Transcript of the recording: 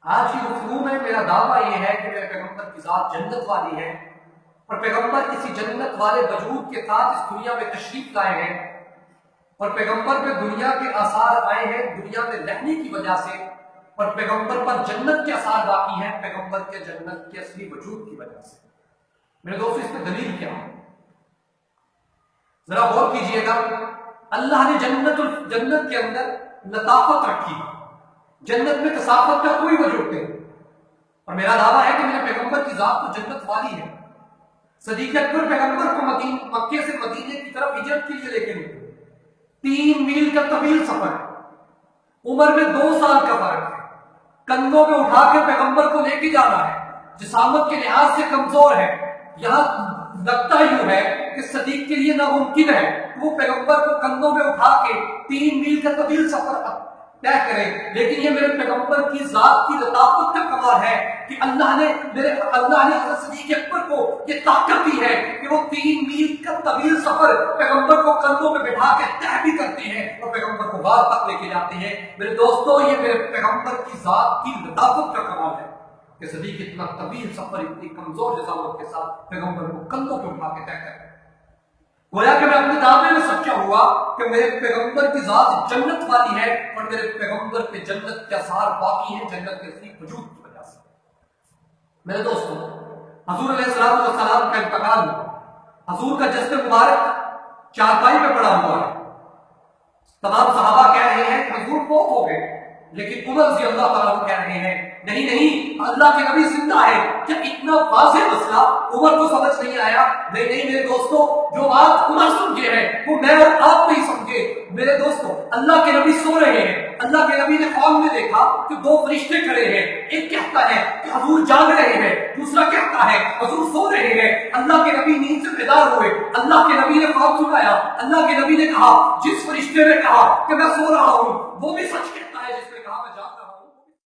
آج کی گفتگو میں میرا دعویٰ یہ ہے کہ میرے پیغمبر کی ذات جنت والی ہے اور پیغمبر کسی جنت والے وجود کے ساتھ اس دنیا میں تشریف لائے ہیں اور پیغمبر پہ دنیا کے آثار آئے ہیں دنیا میں رہنے کی وجہ سے، اور پیغمبر پر جنت کے آثار باقی ہیں پیغمبر کے جنت کے اصلی وجود کی وجہ سے۔ میرے دوست اس میں دلیل کیا ہے؟ ذرا غور کیجئے گا، اللہ نے جنت کے اندر لطافت رکھی، جنت میں کثافت کا کوئی وجود نہیں، اور میرا دعویٰ ہے کہ میرے پیغمبر کی ذات تو جنت والی ہے۔ صدیق اکبر پیغمبر کو مکے سے مدینے کی طرف ہجرت کے لیے لے کے نکلے، 3 میل کا طویل سفر ہے، عمر میں 2 سال کا فرق ہے، کندھوں پہ اٹھا کے پیغمبر کو لے کے جانا ہے، جسامت کے لحاظ سے کمزور ہے، یہاں لگتا یوں ہے کہ صدیق کے لیے ناممکن ہے وہ پیغمبر کو کندھوں پہ اٹھا کے 3 میل کا طویل سفر طے کرے، لیکن یہ میرے پیغمبر کی ذات کی لطافت کا کمال ہے کہ اللہ نے حضرت صدیق اکبر کو یہ طاقت دی ہے کہ وہ 3 میل کا طویل سفر پیغمبر کو کندھوں پہ بٹھا کے طے بھی کرتے ہیں اور پیغمبر کو غار تک لے کے جاتے ہیں۔ میرے دوستو، یہ میرے پیغمبر کی ذات کی لطافت کا کمال ہے کہ صدیق اتنا طویل سفر اتنی کمزور جسامت کے ساتھ پیغمبر کو کندھوں پہ اٹھا کے طے کرتے ہیں۔ گویا کہ میں اپنے دعوے میں سچا ہوا کہ میرے پیغمبر کی ذات جنت والی ہے اور میرے پیغمبر پہ جنت کے آثار باقی ہیں جنت کے اصلی وجود کی وجہ سے۔ میرے دوستوں، حضور علیہ السلام کا انتقال ہوا، حضور کا جسد مبارک چارپائی پہ پڑا ہوا ہے، تمام صحابہ کہہ رہے ہیں کہ حضور فوت ہو گئے، لیکن عمر رضی اللہ تعالیٰ کہہ رہے ہیں نہیں اللہ کے نبی زندہ ہے۔ جب اتنا واضح مسئلہ عمر کو سمجھ نہیں آیا، نہیں میرے دوستو، جو بات عمر سمجھے ہیں وہ میں اور آپ نہیں سمجھے۔ میرے دوستو، اللہ کے نبی سو رہے ہیں، اللہ کے نبی نے خواب میں دیکھا کہ 2 فرشتے کھڑے ہیں، ایک کہتا ہے کہ حضور جاگ رہے ہیں، دوسرا کہتا ہے حضور سو رہے ہیں۔ اللہ کے نبی نیند سے بیدار ہوئے، اللہ کے نبی نے خواب سنایا، اللہ کے نبی نے کہا جس فرشتے نے کہا کہ میں سو رہا ہوں وہ بھی سچ کہتا ہے جس نے کہا میں جاگ رہا ہوں۔